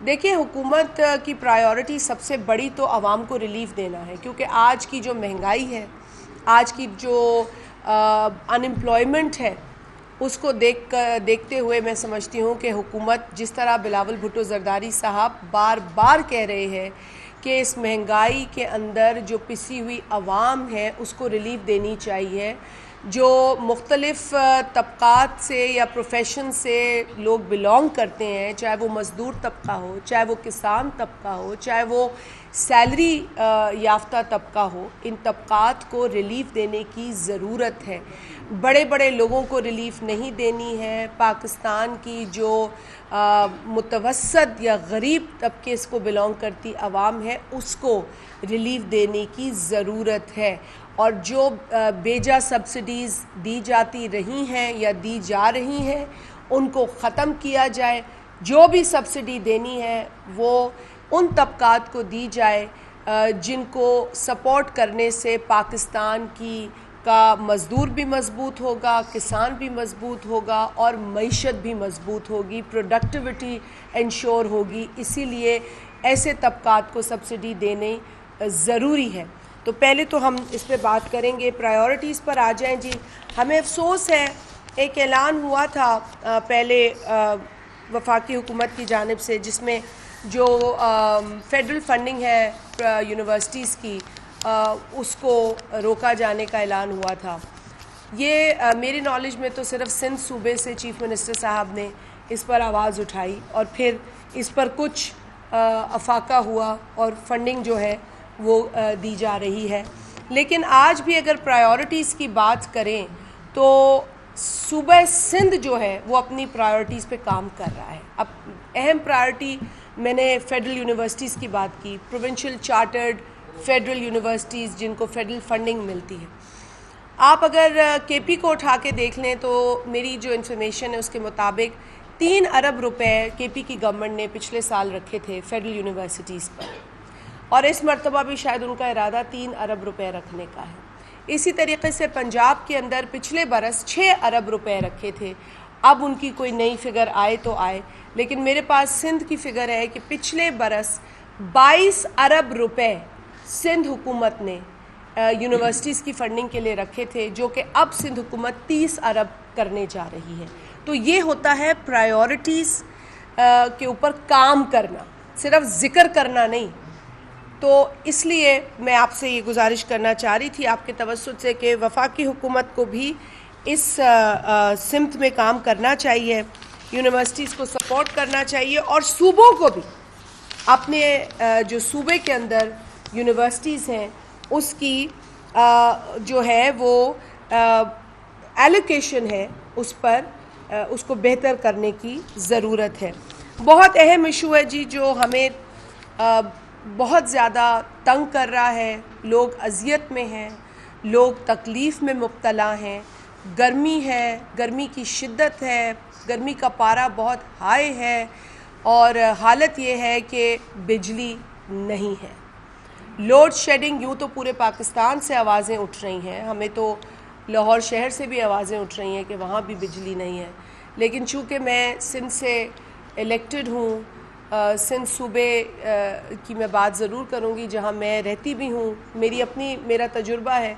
دیکھیں، حکومت کی پرائیورٹی سب سے بڑی تو عوام کو ریلیف دینا ہے، کیونکہ آج کی جو مہنگائی ہے، آج کی جو ان امپلائمنٹ ہے، اس کو دیکھتے ہوئے میں سمجھتی ہوں کہ حکومت، جس طرح بلاول بھٹو زرداری صاحب بار بار کہہ رہے ہیں کہ اس مہنگائی کے اندر جو پسی ہوئی عوام ہے اس کو ریلیف دینی چاہیے، جو مختلف طبقات سے یا پروفیشن سے لوگ بلانگ کرتے ہیں، چاہے وہ مزدور طبقہ ہو، چاہے وہ کسان طبقہ ہو، چاہے وہ سیلری یافتہ طبقہ ہو، ان طبقات کو ریلیف دینے کی ضرورت ہے۔ بڑے بڑے لوگوں کو ریلیف نہیں دینی ہے، پاکستان کی جو متوسط یا غریب طبقے کو بلانگ کرتی عوام ہے اس کو ریلیف دینے کی ضرورت ہے، اور جو بیجا سبسڈیز دی جاتی رہی ہیں یا دی جا رہی ہیں ان کو ختم کیا جائے۔ جو بھی سبسڈی دینی ہے وہ ان طبقات کو دی جائے جن کو سپورٹ کرنے سے پاکستان کا مزدور بھی مضبوط ہوگا، کسان بھی مضبوط ہوگا، اور معیشت بھی مضبوط ہوگی، پروڈکٹیوٹی انشور ہوگی۔ اسی لیے ایسے طبقات کو سبسڈی دینے ضروری ہے۔ تو پہلے تو ہم اس پہ بات کریں گے، پرائیورٹیز پر آ جائیں جی۔ ہمیں افسوس ہے، ایک اعلان ہوا تھا پہلے وفاقی حکومت کی جانب سے، جس میں جو فیڈرل فنڈنگ ہے یونیورسٹیز کی، اس کو روکا جانے کا اعلان ہوا تھا۔ یہ میری نالج میں تو صرف سندھ صوبے سے چیف منسٹر صاحب نے اس پر آواز اٹھائی، اور پھر اس پر کچھ افاقہ ہوا اور فنڈنگ جو ہے وہ دی جا رہی ہے۔ لیکن آج بھی اگر پرائیورٹیز کی بات کریں تو صوبہ سندھ جو ہے وہ اپنی پرائیورٹیز پہ کام کر رہا ہے۔ اب اہم پرائیورٹی میں نے فیڈرل یونیورسٹیز کی بات کی، پروونشل چارٹرڈ فیڈرل یونیورسٹیز جن کو فیڈرل فنڈنگ ملتی ہے۔ آپ اگر کے پی کو اٹھا کے دیکھ لیں تو میری جو انفارمیشن ہے اس کے مطابق 3 ارب روپے کے پی کی گورنمنٹ نے پچھلے سال رکھے تھے فیڈرل یونیورسٹیز پر، اور اس مرتبہ بھی شاید ان کا ارادہ 3 ارب روپے رکھنے کا ہے۔ اسی طریقے سے پنجاب کے اندر پچھلے برس 6 ارب روپے رکھے تھے۔ اب ان کی کوئی نئی فگر آئے تو آئے، لیکن میرے پاس سندھ کی فگر ہے کہ پچھلے برس 22 ارب روپے سندھ حکومت نے یونیورسٹیز کی فنڈنگ کے لیے رکھے تھے، جو کہ اب سندھ حکومت 30 ارب کرنے جا رہی ہے۔ تو یہ ہوتا ہے پرائیورٹیز کے اوپر کام کرنا، صرف ذکر کرنا نہیں۔ تو اس لیے میں آپ سے یہ گزارش کرنا چاہ رہی تھی آپ کے توسط سے کہ وفاقی حکومت کو بھی اس سمت میں کام کرنا چاہیے، یونیورسٹیز کو سپورٹ کرنا چاہیے، اور صوبوں کو بھی اپنے جو صوبے کے اندر یونیورسٹیز ہیں اس کی جو ہے وہ ایلوکیشن ہے اس پر اس کو بہتر کرنے کی ضرورت ہے۔ بہت اہم ایشو ہے جی، جو ہمیں بہت زیادہ تنگ کر رہا ہے، لوگ اذیت میں ہیں، لوگ تکلیف میں مبتلا ہیں۔ گرمی ہے، گرمی کی شدت ہے، گرمی کا پارہ بہت ہائی ہے، اور حالت یہ ہے کہ بجلی نہیں ہے۔ لوڈ شیڈنگ، یوں تو پورے پاکستان سے آوازیں اٹھ رہی ہیں، ہمیں تو لاہور شہر سے بھی آوازیں اٹھ رہی ہیں کہ وہاں بھی بجلی نہیں ہے، لیکن چونکہ میں سندھ سے الیکٹڈ ہوں، سندھ صوبے کی میں بات ضرور کروں گی جہاں میں رہتی بھی ہوں، میرا تجربہ ہے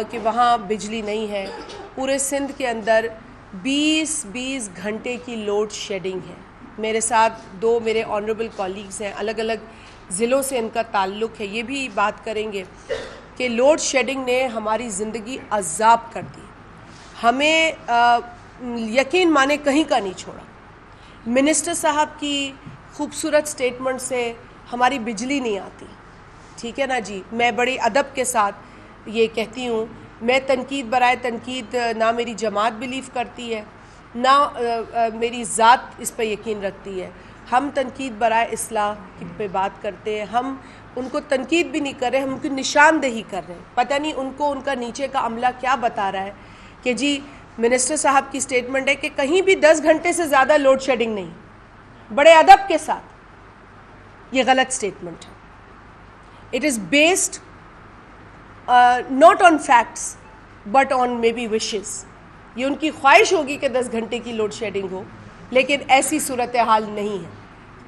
کہ وہاں بجلی نہیں ہے۔ پورے سندھ کے اندر 20 گھنٹے کی لوڈ شیڈنگ ہے۔ میرے ساتھ 2 میرے آنریبل کولیگز ہیں، الگ الگ ضلعوں سے ان کا تعلق ہے، یہ بھی بات کریں گے کہ لوڈ شیڈنگ نے ہماری زندگی عذاب کر دی، ہمیں یقین مانے کہیں کا نہیں چھوڑا۔ منسٹر صاحب کی خوبصورت سٹیٹمنٹ سے ہماری بجلی نہیں آتی، ٹھیک ہے نا جی، میں بڑی ادب کے ساتھ یہ کہتی ہوں، میں تنقید برائے تنقید نہ میری جماعت بلیو کرتی ہے، نہ میری ذات اس پہ یقین رکھتی ہے۔ ہم تنقید برائے اصلاح پہ بات کرتے ہیں، ہم ان کو تنقید بھی نہیں کر رہے، ہم ان کی نشاندہی کر رہے ہیں۔ پتہ نہیں ان کو ان کا نیچے کا عملہ کیا بتا رہا ہے کہ جی منسٹر صاحب کی سٹیٹمنٹ ہے کہ کہیں بھی 10 گھنٹے سے زیادہ لوڈ شیڈنگ نہیں۔ بڑے ادب کے ساتھ یہ غلط سٹیٹمنٹ ہے۔ It is based not on facts but on may be wishes. یہ ان کی خواہش ہوگی کہ 10 گھنٹے کی لوڈ شیڈنگ ہو، لیکن ایسی صورتحال نہیں ہے۔